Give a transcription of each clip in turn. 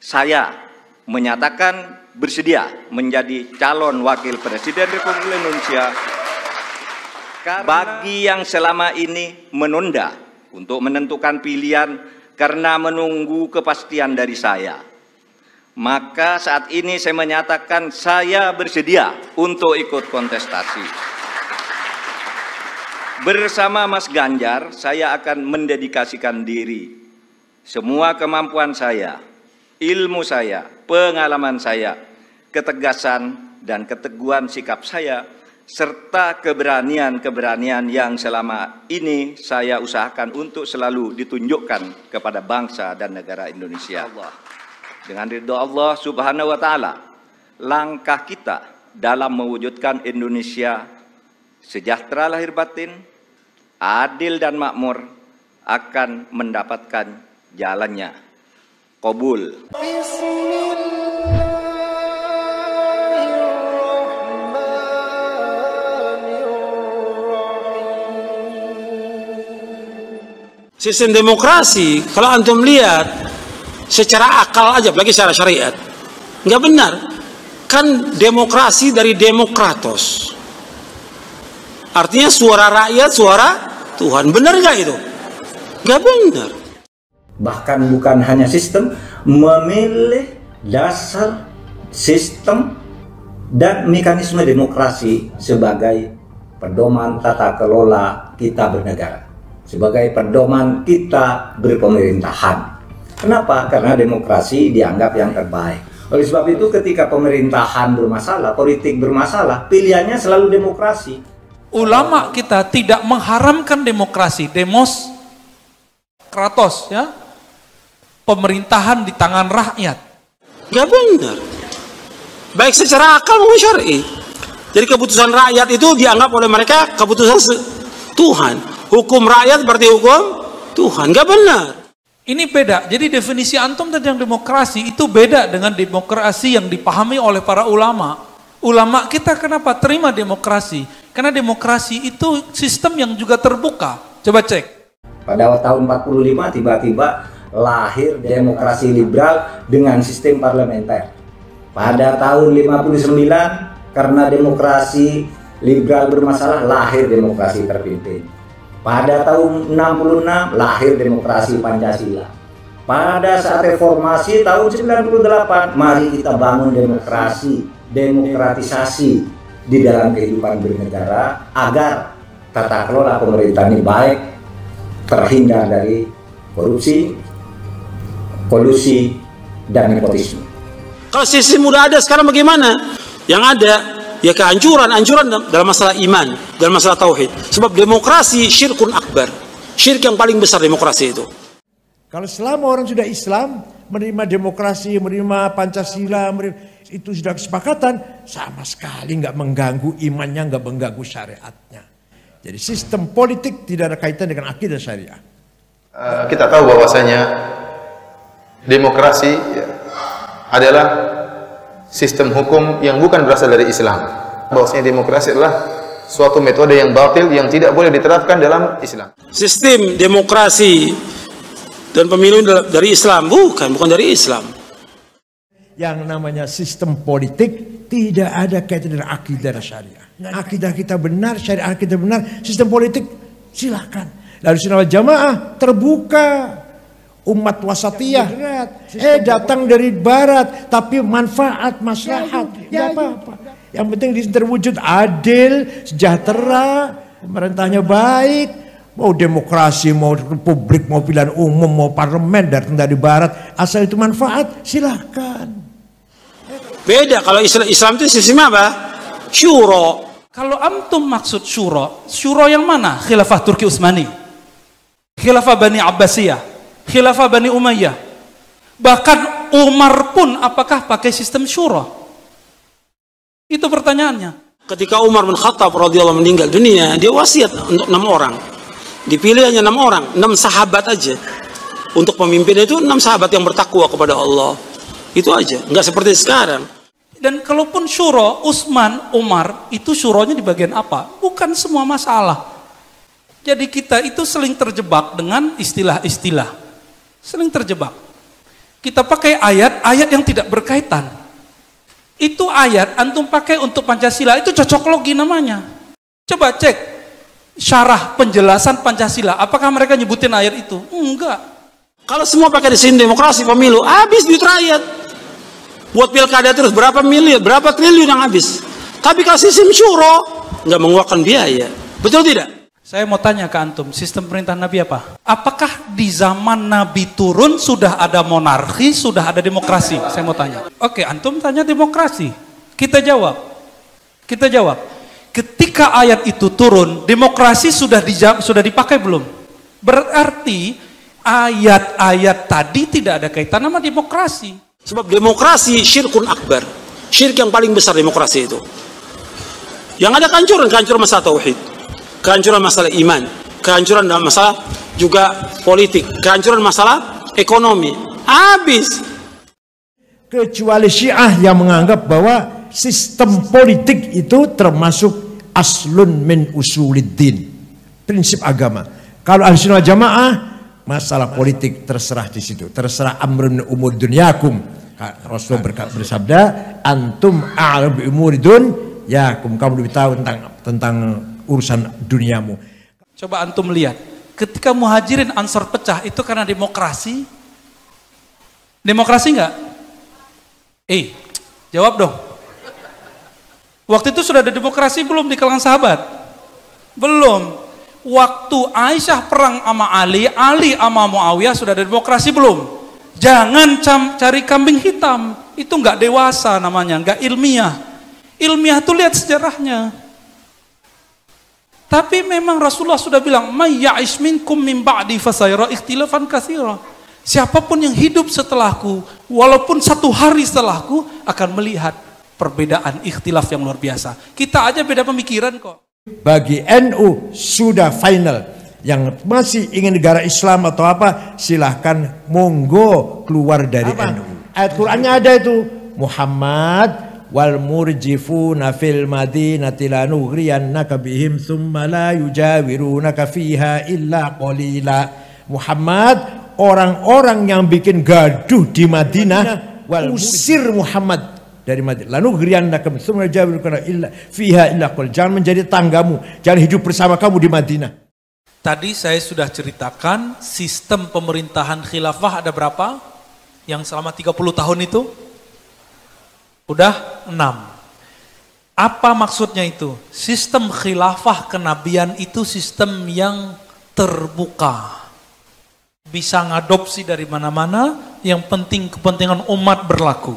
saya menyatakan bersedia menjadi calon wakil presiden Republik Indonesia bagi yang selama ini menunda untuk menentukan pilihan karena menunggu kepastian dari saya. Maka saat ini saya menyatakan saya bersedia untuk ikut kontestasi. Bersama Mas Ganjar, saya akan mendedikasikan diri, semua kemampuan saya, ilmu saya, pengalaman saya, ketegasan dan keteguhan sikap saya, serta keberanian-keberanian yang selama ini saya usahakan untuk selalu ditunjukkan kepada bangsa dan negara Indonesia. Dengan ridho Allah Subhanahu wa Ta'ala, langkah kita dalam mewujudkan Indonesia sejahtera lahir batin, adil dan makmur akan mendapatkan jalannya. Qabul. Sistem demokrasi, kalau antum lihat secara akal aja, apalagi secara syariat, nggak benar. Kan demokrasi dari demokratos, artinya suara rakyat, suara Tuhan. Benar nggak itu? Nggak benar. Bahkan bukan hanya sistem, memilih dasar sistem dan mekanisme demokrasi sebagai pedoman tata kelola kita bernegara, sebagai pedoman kita berpemerintahan. Kenapa? Karena demokrasi dianggap yang terbaik. Oleh sebab itu ketika pemerintahan bermasalah, politik bermasalah, pilihannya selalu demokrasi. Ulama kita tidak mengharamkan demokrasi, demos, kratos, ya, pemerintahan di tangan rakyat. Gak benar. Baik secara akal maupun syar'i. Jadi keputusan rakyat itu dianggap oleh mereka keputusan Tuhan. Hukum rakyat berarti hukum Tuhan. Gak benar. Ini beda. Jadi definisi antum tentang demokrasi itu beda dengan demokrasi yang dipahami oleh para ulama. Ulama kita kenapa terima demokrasi? Karena demokrasi itu sistem yang juga terbuka. Coba cek. Pada tahun 45 tiba-tiba lahir demokrasi liberal dengan sistem parlementer. Pada tahun 59 karena demokrasi liberal bermasalah, lahir demokrasi terpimpin. Pada tahun 66 lahir demokrasi Pancasila. Pada saat reformasi tahun 98, mari kita bangun demokrasi, demokratisasi di dalam kehidupan bernegara agar tata kelola pemerintahan ini baik, terhindar dari korupsi, kolusi, dan nepotisme. Kalau sistem udah ada, sekarang bagaimana? Yang ada ya kehancuran dalam masalah iman, dalam masalah tauhid. Sebab demokrasi syirkun akbar, syirik yang paling besar demokrasi itu. Kalau selama orang sudah Islam, menerima demokrasi, menerima Pancasila, itu sudah kesepakatan, sama sekali nggak mengganggu imannya, nggak mengganggu syariatnya. Jadi sistem politik tidak ada kaitan dengan akidah syariah. Kita tahu bahwasanya demokrasi adalah sistem hukum yang bukan berasal dari Islam. Bahwasanya demokrasi adalah suatu metode yang batil yang tidak boleh diterapkan dalam Islam. Sistem demokrasi dan pemilu dari Islam, bukan dari Islam. Yang namanya sistem politik tidak ada kaitan dengan akidah dan syariah. Akidah kita benar, syariah kita benar, sistem politik silakan. Lalu Sunnah wal Jamaah terbuka. Umat wasatiyah, datang dari barat, tapi manfaat, maslahat, ya apa-apa. Yang penting terwujud adil, sejahtera, pemerintahnya baik, mau demokrasi, mau republik, mau pilihan umum, mau parlemen, datang dari barat, asal itu manfaat, silahkan. Beda, kalau Islam itu sistem apa? Syuro. Kalau antum maksud syuro yang mana? Khilafah Turki Utsmani, Khilafah Bani Abbasiyah, Khilafah Bani Umayyah. Bahkan Umar pun apakah pakai sistem syura? Itu pertanyaannya. Ketika Umar bin Khattab radhiyallahu meninggal dunia, dia wasiat untuk 6 orang. Dipilih hanya 6 orang, 6 sahabat aja. Untuk pemimpin itu 6 sahabat yang bertakwa kepada Allah. Itu aja, nggak seperti sekarang. Dan kalaupun syura, Utsman, Umar, itu syuranya di bagian apa? Bukan semua masalah. Jadi kita itu sering terjebak dengan istilah-istilah. Sering terjebak. kita pakai ayat-ayat yang tidak berkaitan. Itu ayat antum pakai untuk Pancasila, itu cocok logi namanya. Coba cek syarah penjelasan Pancasila, apakah mereka nyebutin ayat itu? Enggak. Kalau semua pakai di sini demokrasi pemilu, habis duit rakyat. Buat pilkada terus berapa miliar, berapa triliun yang habis. Tapi kalau sistem syuro nggak mengeluarkan biaya, betul tidak? Saya mau tanya ke antum, sistem pemerintahan Nabi apa? Apakah di zaman Nabi turun sudah ada monarki, sudah ada demokrasi? Saya mau tanya. Oke, antum tanya demokrasi. Kita jawab. Kita jawab. Ketika ayat itu turun, demokrasi sudah dipakai belum? Berarti ayat-ayat tadi tidak ada kaitan sama demokrasi. Sebab demokrasi syirkun akbar. Syirik yang paling besar demokrasi itu. Yang ada kehancuran masalah tauhid, kehancuran masalah iman, kehancuran dalam masalah juga politik, kehancuran masalah ekonomi. Habis. Kecuali Syiah yang menganggap bahwa sistem politik itu termasuk aslun min usuliddin, prinsip agama. Kalau Ahlussunnah Jamaah, masalah politik terserah di situ, terserah amrun umur dunyakum. Rasulullah bersabda, antum a'lam bi umuri dunyakum, kamu lebih tahu tentang urusan duniamu. Coba antum lihat, ketika Muhajirin Ansor pecah itu karena demokrasi? Demokrasi enggak? Jawab dong. Waktu itu sudah ada demokrasi belum di kalangan sahabat? Belum. Waktu Aisyah perang sama Ali sama Muawiyah sudah ada demokrasi belum? Jangan cari kambing hitam, itu enggak dewasa namanya, enggak ilmiah. Ilmiah tuh lihat sejarahnya. Tapi memang Rasulullah sudah bilang, "May ya'ish minkum min ba'di fasayara ikhtilafan katsira." Siapapun yang hidup setelahku, walaupun 1 hari setelahku, akan melihat perbedaan ikhtilaf yang luar biasa. Kita aja beda pemikiran kok. Bagi NU sudah final. Yang masih ingin negara Islam atau apa, silahkan monggo keluar dari NU. Ayat Qur'annya ada itu, Muhammad wal murjifuna fil madinati lanughriyannaka bihim thumma la yujawirunaka fiha illa qalila. Muhammad, orang-orang yang bikin gaduh di Madinah, usir Muhammad dari Madinah. Lanughriyannaka thumma la yujawirunaka illa fiha illa qalila. Jangan menjadi tanggamu, jangan hidup bersama kamu di Madinah. Tadi saya sudah ceritakan sistem pemerintahan khilafah ada berapa? Yang selama 30 tahun itu? Udah 6. Apa maksudnya itu? Sistem khilafah kenabian itu sistem yang terbuka. Bisa ngadopsi dari mana-mana, yang penting kepentingan umat berlaku.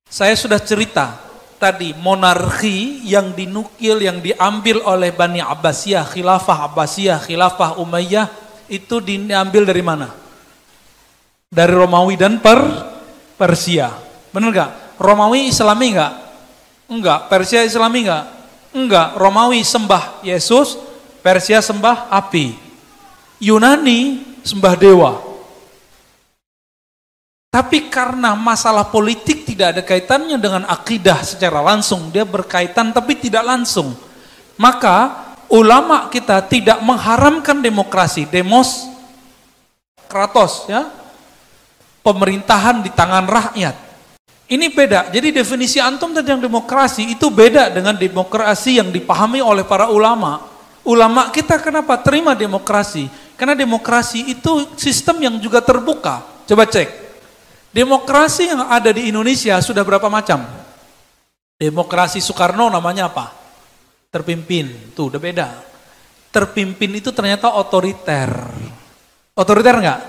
Saya sudah cerita tadi monarki yang dinukil, yang diambil oleh Bani Abbasiyah, khilafah Umayyah itu diambil dari mana? Dari Romawi dan Persia. Benar nggak? Romawi Islami nggak? Enggak. Persia Islami nggak? Enggak. Romawi sembah Yesus, Persia sembah api. Yunani sembah dewa. Tapi karena masalah politik tidak ada kaitannya dengan akidah secara langsung, dia berkaitan tapi tidak langsung. Maka ulama kita tidak mengharamkan demokrasi, kratos ya. Pemerintahan di tangan rakyat. Ini beda. Jadi definisi antum tentang demokrasi itu beda dengan demokrasi yang dipahami oleh para ulama. Ulama kita kenapa terima demokrasi? Karena demokrasi itu sistem yang juga terbuka. Coba cek. Demokrasi yang ada di Indonesia sudah berapa macam? Demokrasi Soekarno namanya apa? Terpimpin. Tuh udah beda. Terpimpin itu ternyata otoriter. Otoriter enggak?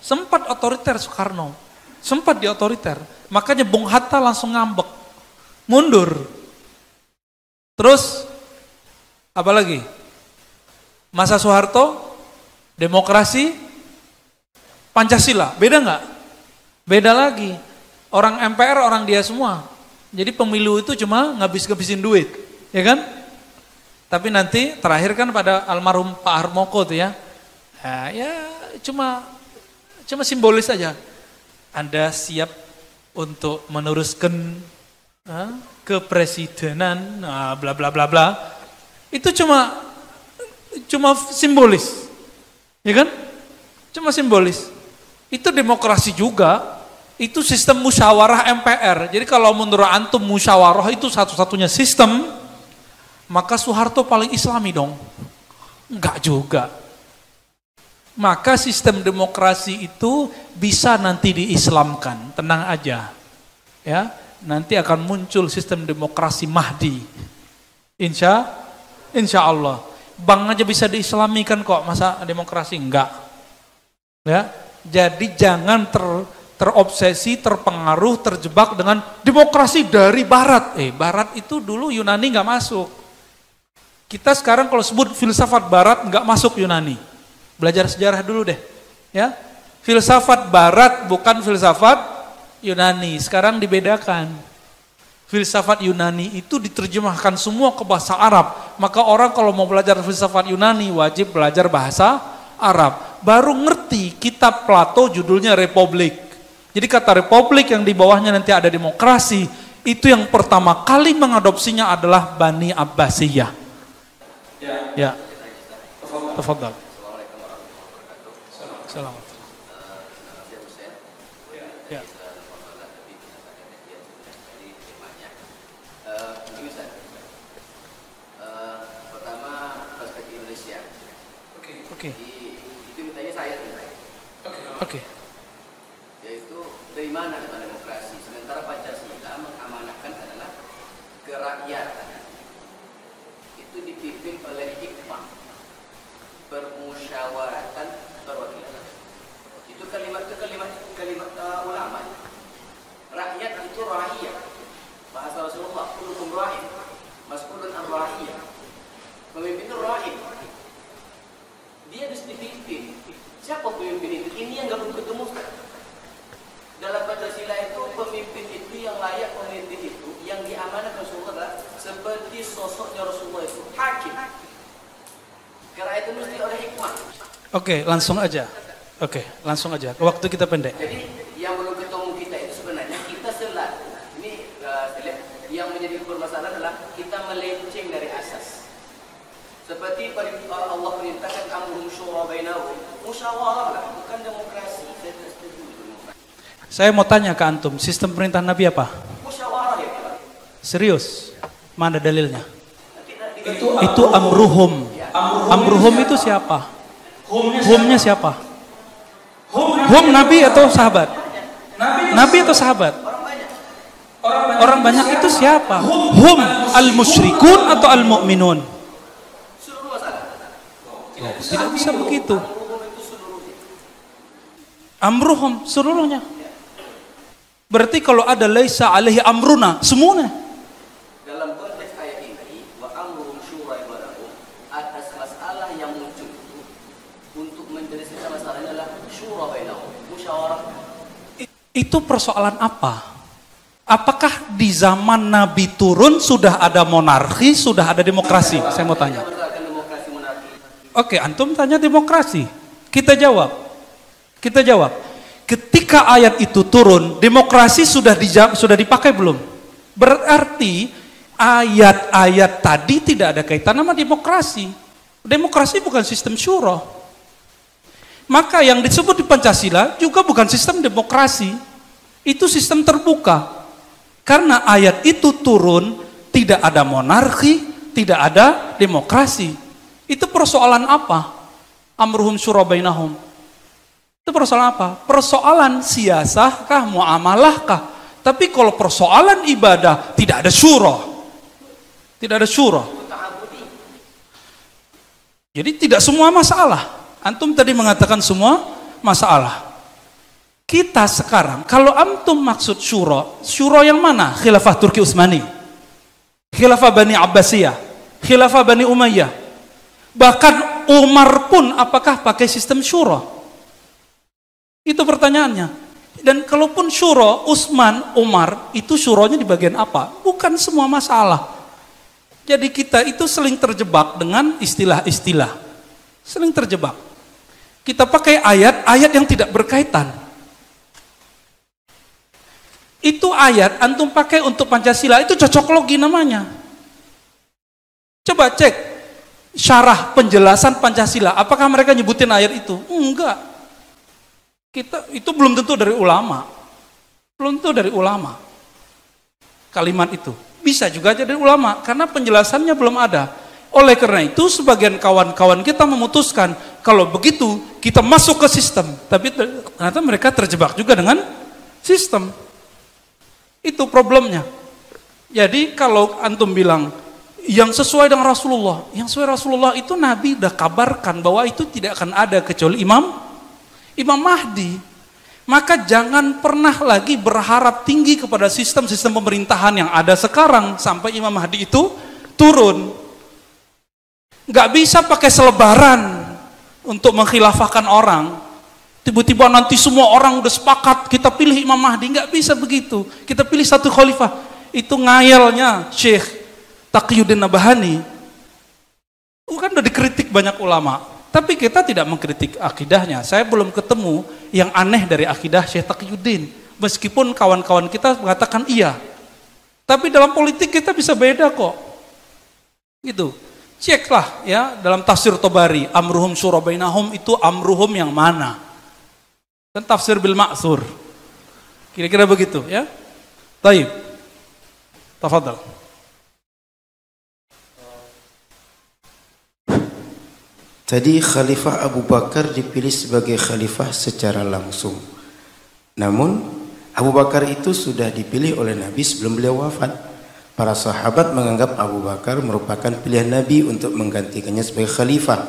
Sempat otoriter Soekarno. Sempat di otoriter. Makanya Bung Hatta langsung ngambek. Mundur. Terus apa lagi? Masa Soeharto, demokrasi, Pancasila. Beda enggak? Beda lagi, orang MPR orang dia semua. Jadi pemilu itu cuma ngabis-ngabisin duit, ya kan? Tapi nanti terakhir kan pada almarhum Pak Harmoko tuh ya. Nah, ya cuma simbolis aja. Anda siap untuk meneruskan kepresidenan, bla bla bla bla. Itu cuma simbolis, ya kan? Cuma simbolis. Itu demokrasi juga. Itu sistem musyawarah MPR. Jadi kalau menurut antum musyawarah itu satu-satunya sistem, maka Soeharto paling Islami dong. Enggak juga. Maka sistem demokrasi itu bisa nanti diislamkan, tenang aja. Ya, nanti akan muncul sistem demokrasi Mahdi. Insya Allah. Bank aja bisa diislamikan kok, masa demokrasi enggak. Ya, jadi jangan terobsesi, terpengaruh, terjebak dengan demokrasi dari Barat. Barat itu dulu Yunani nggak masuk. Kita sekarang kalau sebut filsafat Barat nggak masuk Yunani. Belajar sejarah dulu deh, ya. Filsafat Barat bukan filsafat Yunani. Sekarang dibedakan. Filsafat Yunani itu diterjemahkan semua ke bahasa Arab. Maka orang kalau mau belajar filsafat Yunani wajib belajar bahasa Arab. Baru ngerti kitab Plato judulnya Republik. Jadi kata Republik yang di bawahnya nanti ada demokrasi, itu yang pertama kali mengadopsinya adalah Bani Abbasiyah. Ya. Tafadhal. Assalamualaikum. Ya. Pertama perspektif Indonesia. Oke. Itu mintanya saya. Oke. Yaitu dari mana kata demokrasi? Sementara Pancasila mengamanahkan adalah kerakyatan. Itu dipimpin oleh hikmah, permusyawaratan, perwakilan. Itu kalimat ulama. Rakyat itu ra'iyah. Bahasa Rasulullah, kullukum ra'in, mas'ulun an ra'iyah. Pemimpin itu ra'in. Dia harus dipimpin. Siapa pemimpin itu? Ini yang belum ketemu. Dalam Pancasila itu pemimpin itu yang layak pemimpin itu yang diamanahkan Rasulullah seperti sosoknya Rasulullah itu hakim. Karena itu mesti oleh hikmah. Oke, langsung aja. Waktu kita pendek. Jadi yang belum ketemu kita itu sebenarnya kita selalu ini yang menjadi permasalahan adalah kita melenceng dari asas. Seperti Allah perintahkan amruhum syura bainahum, musyawarah lah, bukan demokrasi. Saya mau tanya ke antum, sistem perintah Nabi apa? Musyawarah ya. Serius? Mana dalilnya? Itu amruhum. Amruhum itu siapa? Humnya siapa? Hum Nabi atau sahabat? Nabi atau sahabat? Orang banyak itu siapa? Hum al-musyrikun atau al-mu'minun? Tidak bisa begitu. Amruhum seluruhnya. Berarti kalau ada laisa alaihi amruna, semuanya. Dalam konteks ayat ini, wa amruhum syura bainahum, atas masalah yang muncul itu untuk menyelesaikan masalahnya adalah syura bainahum, musyawarah. Itu persoalan apa? Apakah di zaman Nabi turun sudah ada monarki, sudah ada demokrasi? Saya mau tanya. Oke, antum tanya demokrasi. Kita jawab. Ketika ayat itu turun, demokrasi sudah dipakai belum? Berarti ayat-ayat tadi tidak ada kaitan sama demokrasi. Demokrasi bukan sistem syura. Maka yang disebut di Pancasila juga bukan sistem demokrasi. Itu sistem terbuka. Karena ayat itu turun, tidak ada monarki, tidak ada demokrasi. Itu persoalan apa? Amruhum syura bainahum. Itu persoalan apa? Persoalan siasah kah, muamalah kah? Tapi kalau persoalan ibadah tidak ada syura. Tidak ada syura. Jadi tidak semua masalah. Antum tadi mengatakan semua masalah. Kita sekarang, kalau antum maksud syura yang mana? Khilafah Turki Utsmani, Khilafah Bani Abbasiyah, Khilafah Bani Umayyah. Bahkan Umar pun apakah pakai sistem syura? Itu pertanyaannya. Dan kalaupun syura, Utsman, Umar, itu syuranya di bagian apa? Bukan semua masalah. Jadi kita itu sering terjebak dengan istilah-istilah. Sering terjebak. Kita pakai ayat-ayat yang tidak berkaitan. Itu ayat antum pakai untuk Pancasila, itu cocok logi namanya. Coba cek syarah penjelasan Pancasila, apakah mereka nyebutin ayat itu? Enggak. Itu belum tentu dari ulama. Belum tentu dari ulama. Kalimat itu. Bisa juga aja dari ulama, karena penjelasannya belum ada. Oleh karena itu, sebagian kawan-kawan kita memutuskan, kalau begitu, kita masuk ke sistem. Tapi ternyata mereka terjebak juga dengan sistem. Itu problemnya. Jadi kalau antum bilang, yang sesuai dengan Rasulullah, yang sesuai Rasulullah itu Nabi udah kabarkan bahwa itu tidak akan ada kecuali Imam Mahdi. Maka jangan pernah lagi berharap tinggi kepada sistem-sistem pemerintahan yang ada sekarang sampai Imam Mahdi itu turun. Nggak bisa pakai selebaran untuk menkhilafahkan orang. Tiba-tiba nanti semua orang udah sepakat kita pilih Imam Mahdi. Nggak bisa begitu. Kita pilih satu khalifah. Itu ngayalnya Syekh Taqiyuddin Nabhani. Kan udah dikritik banyak ulama, tapi kita tidak mengkritik akidahnya. Saya belum ketemu yang aneh dari akidah Syekh Taqiyuddin, meskipun kawan-kawan kita mengatakan iya. Tapi dalam politik kita bisa beda kok. Gitu. Ceklah ya dalam tafsir Tabari, amruhum syura bainahum, itu amruhum yang mana? Dan tafsir bil ma'tsur. Kira-kira begitu ya. Baik. Tafadhal. Tadi Khalifah Abu Bakar dipilih sebagai khalifah secara langsung. Namun Abu Bakar itu sudah dipilih oleh Nabi sebelum beliau wafat. Para sahabat menganggap Abu Bakar merupakan pilihan Nabi untuk menggantikannya sebagai khalifah.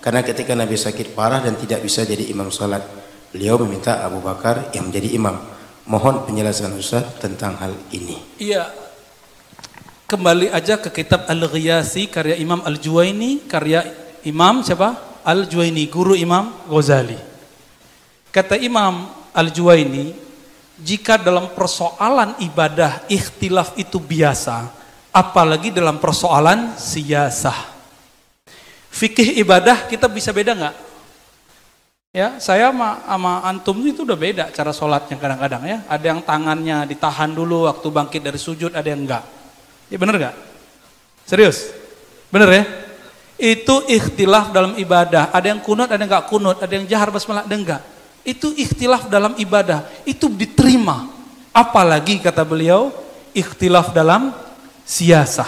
Karena ketika Nabi sakit parah dan tidak bisa jadi imam salat, beliau meminta Abu Bakar yang menjadi imam. Mohon penjelasan Ustaz tentang hal ini. Iya. Kembali aja ke kitab Al-Ghiyasi karya Imam Al-Juwaini, karya Imam siapa? Al-Juwaini, guru Imam Ghazali. Kata Imam Al-Juwaini, jika dalam persoalan ibadah ikhtilaf itu biasa, apalagi dalam persoalan siyasah. Fikih ibadah kita bisa beda nggak? Ya, saya sama antum itu udah beda cara sholatnya kadang-kadang ya. Ada yang tangannya ditahan dulu waktu bangkit dari sujud, ada yang enggak. Ya bener nggak? Serius? Bener ya? Itu ikhtilaf dalam ibadah. Ada yang kunut, ada yang enggak kunut, ada yang jahar basmalah, ada yang enggak. Itu ikhtilaf dalam ibadah. Itu diterima. Apalagi kata beliau, ikhtilaf dalam siyasah.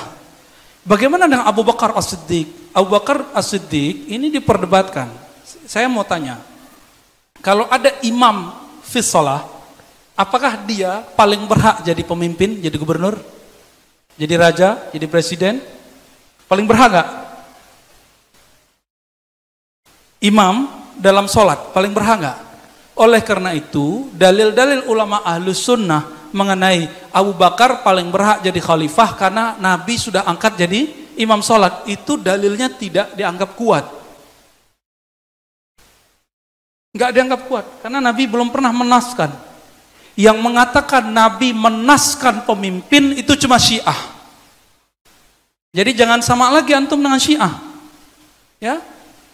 Bagaimana dengan Abu Bakar As-Siddiq? Abu Bakar As-Siddiq ini diperdebatkan. Saya mau tanya, kalau ada imam fi shalah, apakah dia paling berhak jadi pemimpin, jadi gubernur, jadi raja, jadi presiden? Paling berhak gak? Imam dalam sholat paling berhak gak? Oleh karena itu, dalil-dalil ulama ahlus sunnah mengenai Abu Bakar paling berhak jadi khalifah karena Nabi sudah angkat jadi imam sholat, itu dalilnya tidak dianggap kuat. Nggak dianggap kuat, karena Nabi belum pernah menaskan. Yang mengatakan Nabi menaskan pemimpin itu cuma Syiah. Jadi jangan sama lagi antum dengan Syiah. Ya,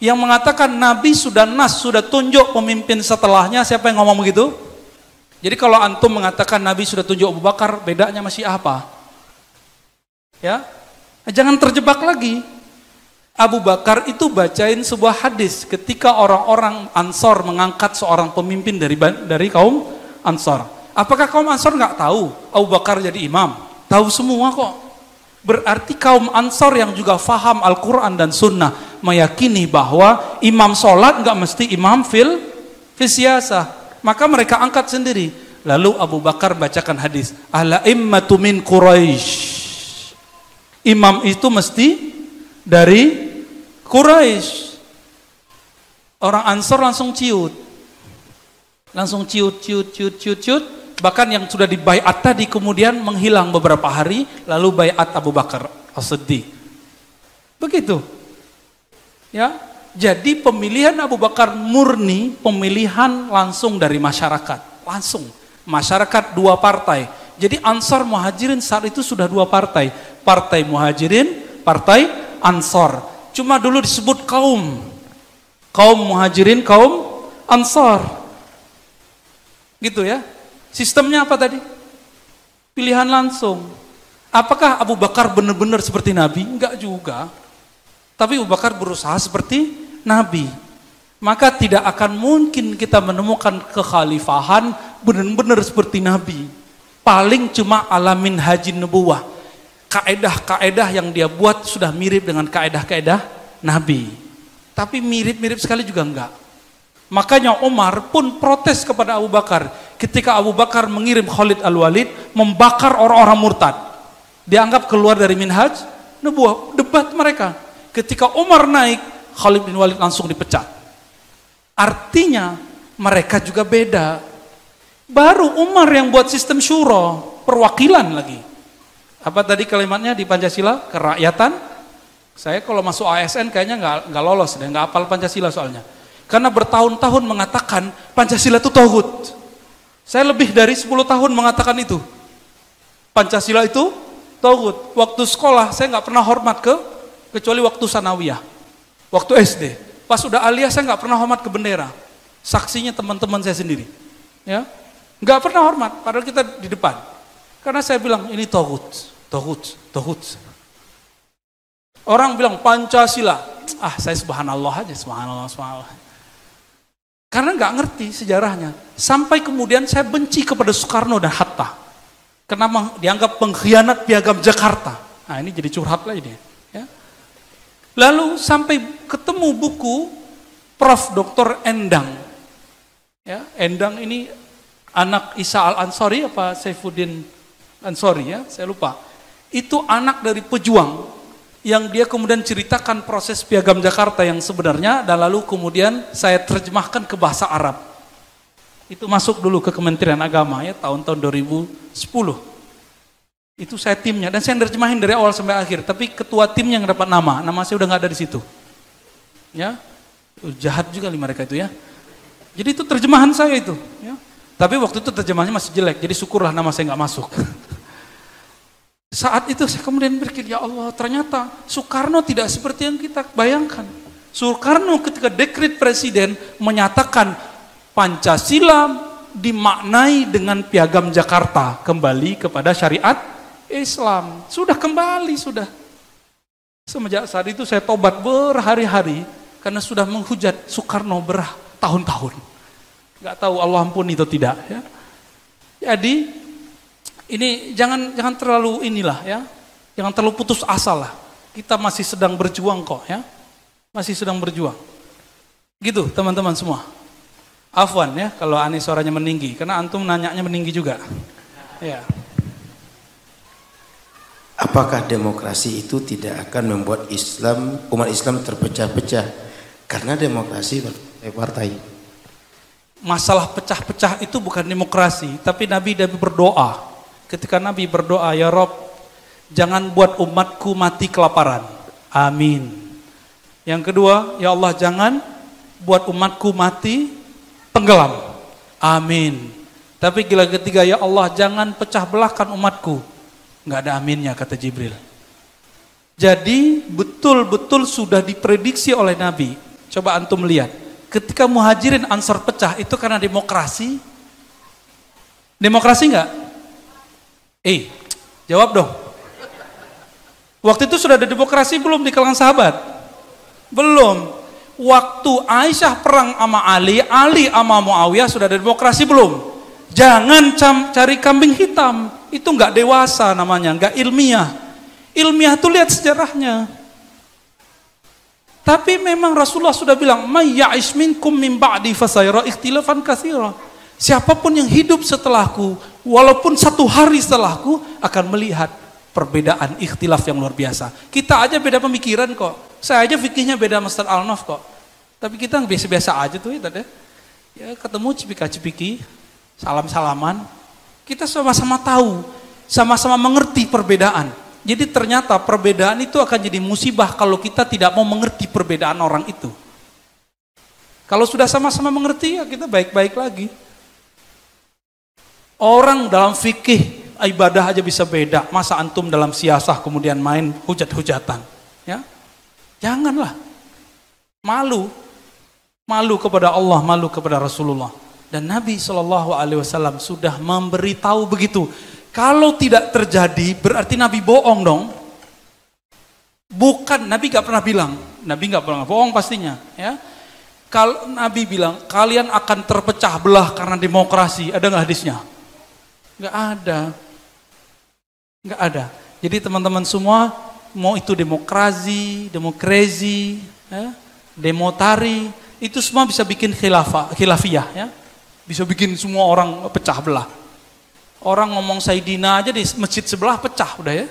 yang mengatakan Nabi sudah sudah tunjuk pemimpin setelahnya, siapa yang ngomong begitu? Jadi kalau antum mengatakan Nabi sudah tunjuk Abu Bakar, bedanya sama Syiah apa? Ya, jangan terjebak lagi. Abu Bakar itu bacain sebuah hadis ketika orang-orang Ansor mengangkat seorang pemimpin dari kaum Ansor. Apakah kaum Ansor nggak tahu Abu Bakar jadi imam? Tahu semua kok. Berarti kaum Ansor yang juga faham Al-Quran dan Sunnah meyakini bahwa imam sholat nggak mesti imam fil siyasah. Maka mereka angkat sendiri. Lalu Abu Bakar bacakan hadis, ala immatu min Quraisy. Imam itu mesti dari Quraisy. Orang Ansor langsung ciut. Langsung ciut. Bahkan yang sudah dibaiat tadi kemudian menghilang beberapa hari, lalu baiat Abu Bakar As-Siddiq. Begitu. Ya, jadi pemilihan Abu Bakar murni pemilihan langsung dari masyarakat. Langsung. Masyarakat dua partai. Jadi Ansar Muhajirin saat itu sudah dua partai. Partai Muhajirin, partai Ansar. Cuma dulu disebut kaum Muhajirin, kaum Ansar. Gitu ya. Sistemnya apa tadi? Pilihan langsung. Apakah Abu Bakar benar-benar seperti Nabi? Enggak juga. Tapi Abu Bakar berusaha seperti Nabi. maka tidak akan mungkin kita menemukan kekhalifahan benar-benar seperti Nabi. Paling cuma alamin haji nubuwah. Kaedah-kaedah yang dia buat sudah mirip dengan kaedah-kaedah Nabi. Tapi mirip-mirip sekali juga enggak. Makanya Umar pun protes kepada Abu Bakar ketika Abu Bakar mengirim Khalid Al-Walid membakar orang-orang murtad. Dianggap keluar dari minhaj nubuwah. Debat mereka. Ketika Umar naik, Khalid bin Walid langsung dipecat. Artinya mereka juga beda. Baru Umar yang buat sistem syuro, perwakilan lagi. Apa tadi kalimatnya di Pancasila? Kerakyatan. Saya kalau masuk ASN kayaknya nggak lolos deh, nggak hafal Pancasila soalnya. Karena bertahun-tahun mengatakan Pancasila itu tauhid. Saya lebih dari 10 tahun mengatakan itu. Pancasila itu tauhid. Waktu sekolah saya nggak pernah hormat kecuali waktu sanawiyah, waktu SD. Pas udah aliyah saya nggak pernah hormat ke bendera. Saksinya teman-teman saya sendiri. Ya, nggak pernah hormat. Padahal kita di depan. Karena saya bilang ini tauhid. Orang bilang Pancasila. Saya subhanallah aja, subhanallah. Karena nggak ngerti sejarahnya. Sampai kemudian saya benci kepada Soekarno dan Hatta. Karena dianggap pengkhianat piagam Jakarta. Nah ini jadi curhat lah ini. Ya. Lalu sampai ketemu buku Prof. Dr. Endang. Ya, Endang ini anak Isa Al-Ansori apa Saifuddin Ansori ya, saya lupa. Itu anak dari pejuang yang dia kemudian ceritakan proses piagam Jakarta yang sebenarnya dan lalu kemudian saya terjemahkan ke bahasa Arab. Itu masuk dulu ke Kementerian Agama ya tahun-tahun 2010. Itu saya timnya dan saya nerjemahin dari awal sampai akhir. Tapi ketua tim yang dapat nama saya udah nggak ada di situ. Ya, jahat juga mereka itu ya. Jadi itu terjemahan saya itu. Ya. Tapi waktu itu terjemahannya masih jelek. Jadi syukurlah nama saya nggak masuk. Saat itu saya kemudian berpikir, ya Allah ternyata Soekarno tidak seperti yang kita bayangkan. Soekarno ketika dekret presiden menyatakan Pancasila dimaknai dengan piagam Jakarta kembali kepada syariat Islam. Sudah kembali, sudah. Semenjak saat itu saya tobat berhari-hari karena sudah menghujat Soekarno bertahun-tahun. Gak tahu Allah ampuni atau tidak ya. Jadi ini jangan terlalu ya. Jangan terlalu putus asa lah. Kita masih sedang berjuang kok ya. Masih sedang berjuang. Gitu teman-teman semua. Afwan ya kalau aneh suaranya meninggi karena antum nanyanya meninggi juga. Ya. Apakah demokrasi itu tidak akan membuat umat Islam terpecah-pecah karena demokrasi partai? Masalah pecah-pecah itu bukan demokrasi, tapi Nabi berdoa. Ketika Nabi berdoa, ya Rob, jangan buat umatku mati kelaparan. Amin. Yang kedua, ya Allah jangan buat umatku mati tenggelam. Amin. Tapi ketiga, ya Allah jangan pecah belahkan umatku. Nggak ada aminnya kata Jibril. Jadi betul-betul sudah diprediksi oleh Nabi. Coba antum lihat. Ketika Muhajirin Ansor pecah itu karena demokrasi. Demokrasi nggak? Jawab dong. Waktu itu sudah ada demokrasi belum di kalangan sahabat? Belum. Waktu Aisyah perang sama Ali sama Muawiyah sudah ada demokrasi belum? Jangan cari kambing hitam. Itu nggak dewasa namanya, nggak ilmiah. Ilmiah tuh lihat sejarahnya. Tapi memang Rasulullah sudah bilang, "May ya'ish minkum min ba'di fasayara ikhtilafan katsira." Siapapun yang hidup setelahku, walaupun 1 hari setelahku, akan melihat perbedaan ikhtilaf yang luar biasa. Kita aja beda pemikiran kok. Saya aja fikihnya beda Ustaz Al-Naf kok. Tapi kita biasa-biasa aja tuh ya. Ya ketemu cipika-cipiki, salam-salaman. Kita sama-sama tahu, sama-sama mengerti perbedaan. Jadi ternyata perbedaan itu akan jadi musibah kalau kita tidak mau mengerti perbedaan orang itu. Kalau sudah sama-sama mengerti ya kita baik-baik lagi. Orang dalam fikih ibadah aja bisa beda, masa antum dalam siasah kemudian main hujat-hujatan, ya? Janganlah. Malu kepada Allah, malu kepada Rasulullah. Dan Nabi SAW sudah memberitahu begitu. Kalau tidak terjadi berarti Nabi bohong dong. Bukan, Nabi gak pernah bilang. Nabi gak pernah bohong pastinya, ya. Kalau Nabi bilang kalian akan terpecah belah karena demokrasi, ada nggak hadisnya? Nggak ada, nggak ada. Jadi teman-teman semua, mau itu demokrasi, demotari, itu semua bisa bikin khilafiyah, ya. Bisa bikin semua orang pecah belah. Orang ngomong Sayyidina aja di masjid sebelah pecah udah ya.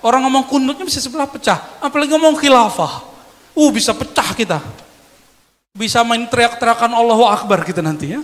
Orang ngomong kunutnya bisa sebelah pecah, apalagi ngomong khilafah. Bisa pecah kita. Bisa main teriak-teriakan Allahu Akbar kita nanti ya.